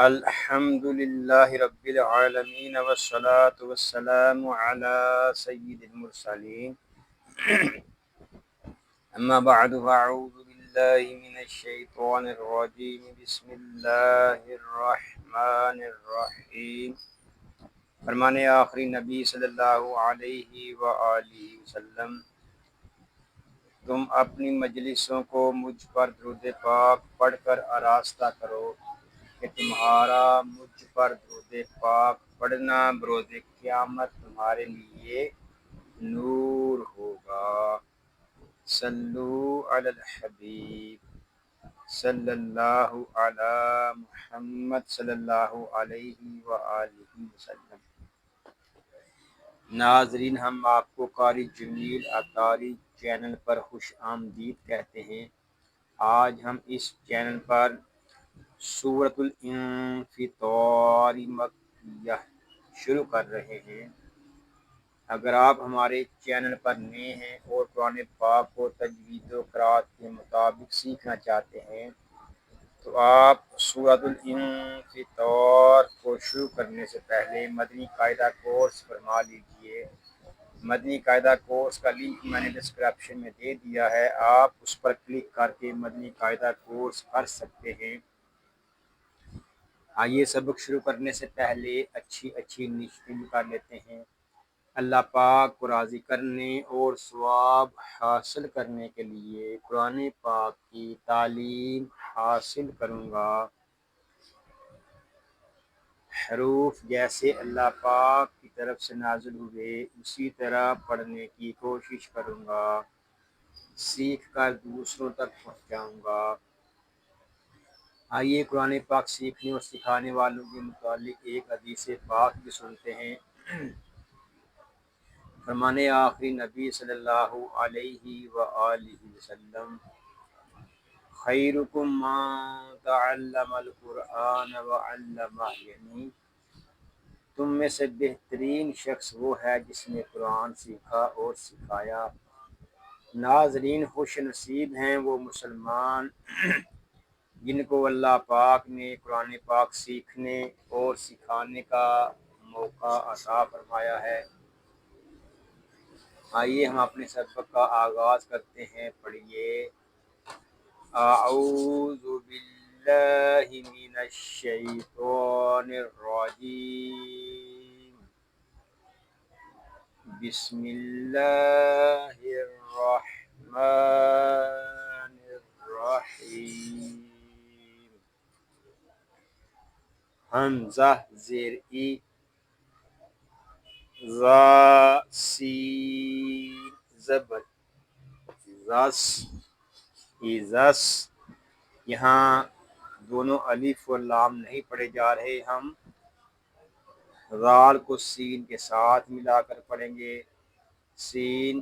الحمد للہ رب العالمین والصلاة والسلام علی سید المرسلین اما بعد فاعوذ باللہ من الشیطان الرجیم بسم اللہ الرحمن الرحیم۔ فرمان آخری نبی صلی اللہ علیہ وآلہ وسلم، تم اپنی مجلسوں کو مجھ پر درود پاک پڑھ کر آراستہ کرو کہ تمہارا مجھ پر درود پاک پڑھنا بروز قیامت تمہارے لیے نور ہوگا۔ صلو علی الحبیب صلی اللہ علی محمد صلی اللہ علیہ وآلہ وسلم۔ ناظرین، ہم آپ کو قاری جمیل عطاری چینل پر خوش آمدید کہتے ہیں۔ آج ہم اس چینل پر سورۃ الانفطار مکیہ شروع کر رہے ہیں۔ اگر آپ ہمارے چینل پر نئے ہیں اور قرآن پاک کو تجوید و قرات کے مطابق سیکھنا چاہتے ہیں تو آپ سورۃ الانفطار کو شروع کرنے سے پہلے مدنی قاعدہ کورس فرما لیجئے۔ مدنی قاعدہ کورس کا لنک میں نے ڈسکرپشن میں دے دیا ہے، آپ اس پر کلک کر کے مدنی قاعدہ کورس کر سکتے ہیں۔ آئیے سبق شروع کرنے سے پہلے اچھی نیتیں کر لیتے ہیں۔ اللہ پاک کو راضی کرنے اور ثواب حاصل کرنے کے لیے قرآن پاک کی تعلیم حاصل کروں گا۔ حروف جیسے اللہ پاک کی طرف سے نازل ہوئے اسی طرح پڑھنے کی کوشش کروں گا، سیکھ کر دوسروں تک پہنچاؤں گا۔ آئیے قرآن پاک سیکھنے اور سکھانے والوں کے متعلق ایک حدیث پاک بھی سنتے ہیں۔ فرمان آخری نبی صلی اللہ علیہ وآلہ وسلم، خیرکم من تعلم القرآن وعلمہ، یعنی تم میں سے بہترین شخص وہ ہے جس نے قرآن سیکھا اور سکھایا۔ ناظرین، خوش نصیب ہیں وہ مسلمان جن کو اللہ پاک نے قرآن پاک سیکھنے اور سکھانے کا موقع عطا فرمایا ہے۔ آئیے ہم اپنے سبق کا آغاز کرتے ہیں۔ پڑھیے، اعوذ باللہ من الشیطان الرجیم، بسم اللہ الرحمن الرحیم۔ حمزہ زیر ای، ذا سین زبر زس، ایزس، یہاں دونوں الف اور لام نہیں پڑھے جا رہے، ہم رال کو سین کے ساتھ ملا کر پڑھیں گے۔ سین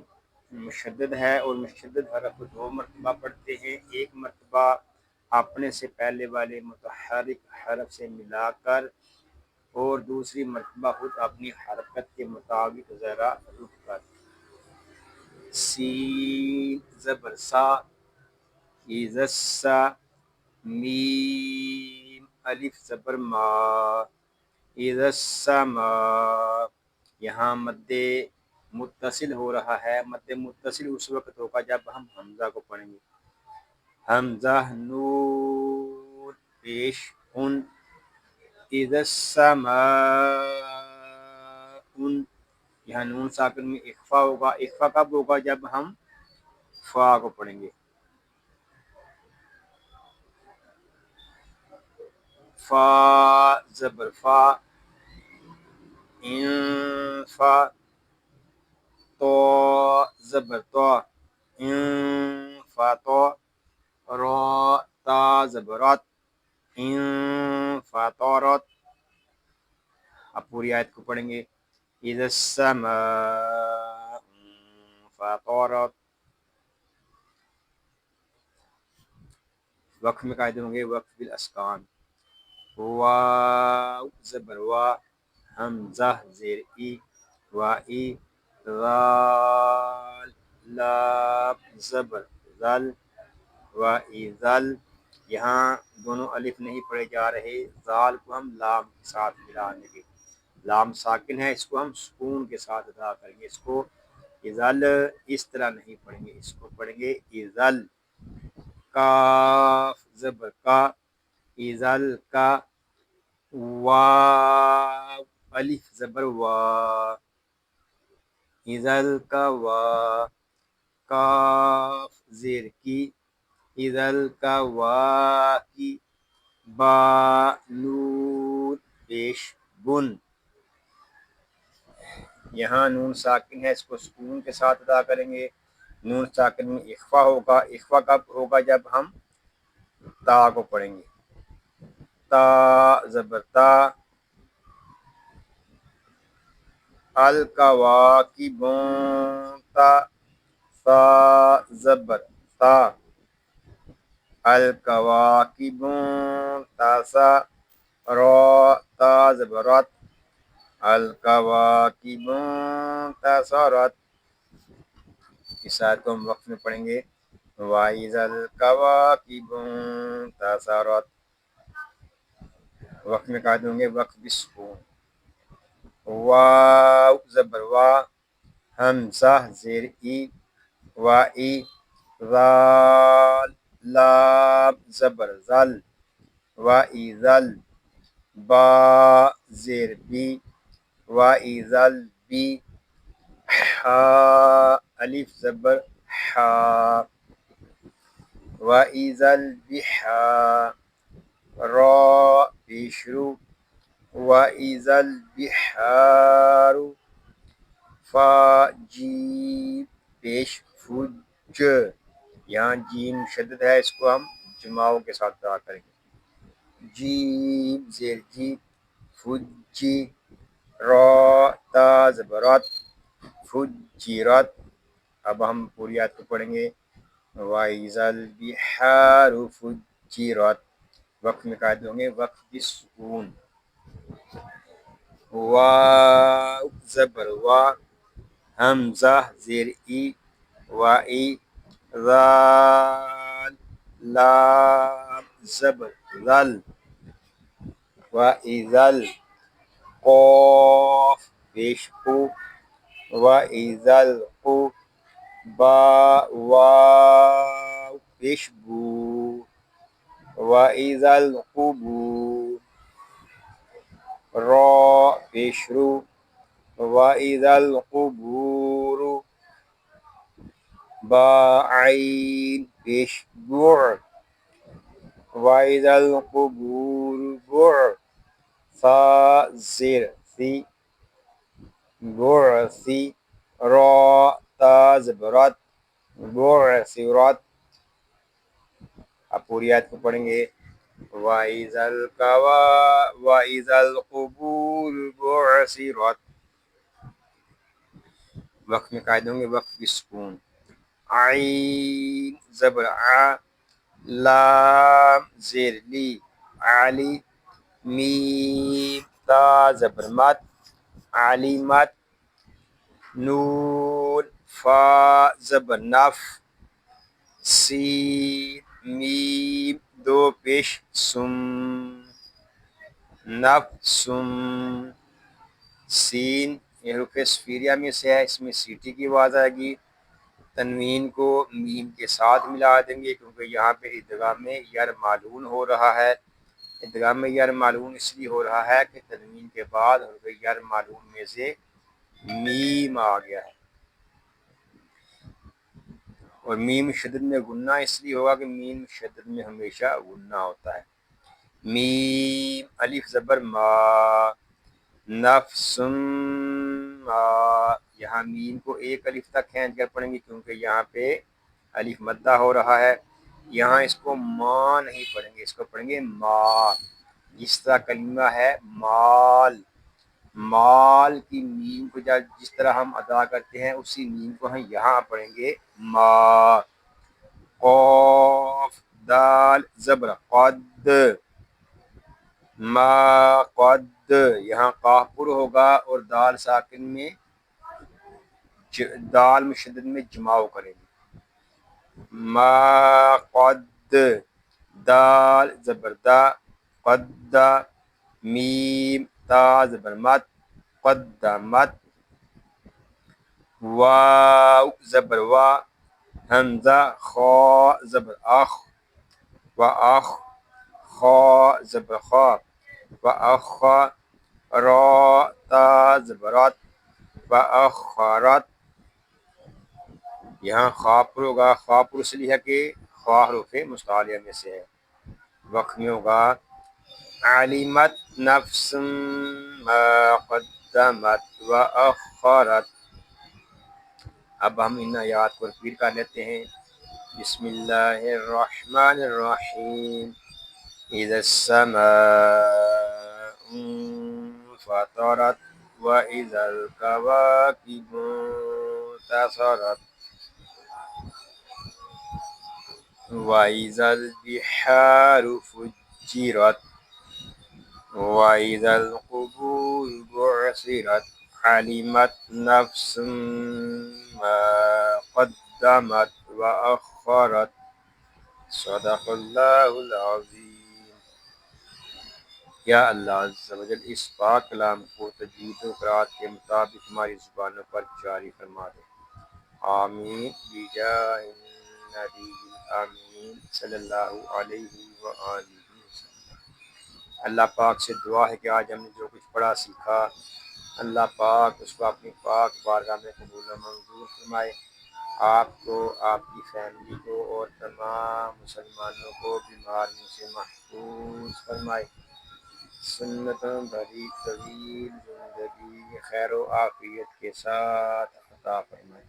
مشدد ہے اور مشدد حرف کو 2 مرتبہ پڑھتے ہیں، ایک مرتبہ اپنے سے پہلے والے متحرک حرف سے ملا کر اور دوسری مرتبہ خود اپنی حرکت کے مطابق ذرا رک کر۔ سین زبر سا، ایزسا، میم الف زبر ما، ایزسما، یہاں مد متصل ہو رہا ہے۔ مد متصل اس وقت ہوگا جب ہم حمزہ کو پڑھیں گے۔ حمزہ نون پیش ان، اذا السماء، یہاں نون ساکن میں اخفا ہوگا۔ اخفا کب ہوگا؟ جب ہم فا کو پڑھیں گے۔ فا زبر فا، انفا، تو زبر تو، انفا تو، را تا زبرات، انفطرت۔ اب پوری آیت کو پڑھیں گے۔ اذا السماء انفطرت۔ وقف میں قاعدے ہوں گے، وقف بالاسکان۔ واو زبر وا، حمزہ زیر ای، وائی، ذال لام زبر ذل، وائی ذل، یہاں دونوں الف نہیں پڑھے جا رہے، زال کو ہم لام کے ساتھ ملا لیں گے، لام ساکن ہے، اس کو ہم سکون کے ساتھ ادا کریں گے، اس کو ازل اس طرح نہیں پڑھیں گے، اس کو پڑھیں گے ازل، کاف زبر کا، ازل کا، واو الف زبر وا، ازل کا وا، کاف زیر کی، ازل کا وا کی، با نون پیش بن، یہاں نون ساکن ہے، اس کو سکون کے ساتھ ادا کریں گے، نون ساکن میں اخفا ہوگا، اخفا کب ہوگا جب ہم تا کو پڑھیں گے، تا زبر تا، الکواکبون تا، سا زبر تا، الکواکبون تاسا، را تا زبرات، الکواکبون تاسارات، اس آیت کو ہم وقت میں پڑھیں گے، وَإِذَا الْكَوَاكِبُ انتَثَرَتْ، وقت میں قائد ہوں گے، وقت بسکون، واو زبر وا، حمزہ زیر ای، وائی، ذال لام زبر ذل، وَإِذَا با زیر بی، وَإِذَا البی، حا الف زبر حا، وَإِذَا البحار، را پیشرو، وَإِذَا البحار، فا جیم پیش فج، یہاں جیم شدد ہے، اس کو ہم جماؤں کے ساتھ ادا کریں گے، جیم زیر جی، فجی، را تا زبرات، فجرات، اب ہم پوری آیت کو پڑھیں گے، وَإِذَا الْبِحَارُ فُجِّرَتْ، وقت میں قائد ہوں گے، وقت کی سکون، واو زبر وا، حمزہ زیر ای، وائی، ذال لام زبر ذل، وَإِذَا القاف پیش قو، وَإِذَا القو، با واو پیش بو، وَإِذَا القبور، را پیش رو، وَإِذَا القبور، با عین پیش بوع، وَإِذَا القبور بوع، ثا زیر ثی، بعثی، را تا زبرات، بعثرات، اب پوری آیت کو پڑھیں گے، وَإِذَا الْقُبُورُ بُعْثِرَتْ، وقت میں قائد ہوں گے، وقت کی سکون، عین زبر ع، لام زیر لی، علی، میم تا زبر مت، علیمت، نون فا زبر نف، سین میم دو پیش سم، نفسم، سین یہ حروف صفیریہ میں سے ہے، اس میں سیٹی کی آواز آئے گی، تنوین کو میم کے ساتھ ملا دیں گے کیونکہ یہاں پہ ادغام یر معلون ہو رہا ہے، ادغام یر معلون اس لیے ہو رہا ہے کہ تنوین کے بعد حروف یر معلون میں سے میم آ گیا ہے، اور میم شدد میں غنہ اس لیے ہوگا کہ میم شدد میں ہمیشہ غنہ ہوتا ہے، میم الف زبر ما، نفس ما، یہاں میم کو ایک الف تک کھینچ کر پڑھیں گے کیونکہ یہاں پہ الف مدہ ہو رہا ہے، یہاں اس کو ما نہیں پڑھیں گے، اس کو پڑھیں گے ما، جس طرح کلمہ ہے مال، مال کی میم کو جس طرح ہم ادا کرتے ہیں اسی میم کو ہم یہاں پڑھیں گے ما، قاف دال زبر قد، ما قد، یہاں قاف پر ہوگا اور دال ساکن میں دال مشدد میں جماؤ کریں گے، ما قد دال زبردہ قد میم تا زبرمت قدمت واو زبر وا حمزہ خا زبر اخ و اخ خا زبر خا و اخ را تا زبرات و اخرت. یہاں خا پر ہوگا، خا پر اس لیے ہے کہ خا حروف مستعلیہ میں سے ہے. وقت میں ہوگا علمت نفس ما قدمت و اخرت. اب ہم ان آیات کو ریپیٹ کر لیتے ہیں. بسم اللہ الرحمن الرحیم. اذا السماء انفطرت واذا الكواكب انتثرت واذا البحار فجرت واذا القبور بعثرت علمت نفس ما قدمت واخرت. صدق اللہ العظیم. یا اللہ عز و جل اس پاک کلام کو تجوید و قرات کے مطابق ہماری زبانوں پر جاری فرما دے. آمین بجاہ النبی آمین صلی اللہ علیہ وآلہ وسلم. اللہ پاک سے دعا ہے کہ آج ہم نے جو کچھ پڑھا سیکھا، اللہ پاک اس کو اپنی پاک بارگاہ میں قبول و منظور فرمائے. آپ کو، آپ کی فیملی کو اور تمام مسلمانوں کو بیماریوں سے محفوظ فرمائے. سنتوں بھری طویل زندگی خیر و عافیت کے ساتھ عطا فرمائے.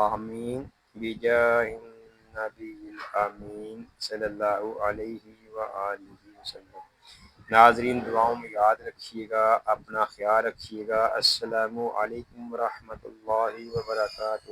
آمین بجاہ النبی الامین صلی اللہ علیہ وآلہ وسلم. ناظرین دعاؤں میں یاد رکھیے گا، اپنا خیال رکھیے گا. السلام علیکم ورحمۃ اللہ وبرکاتہ.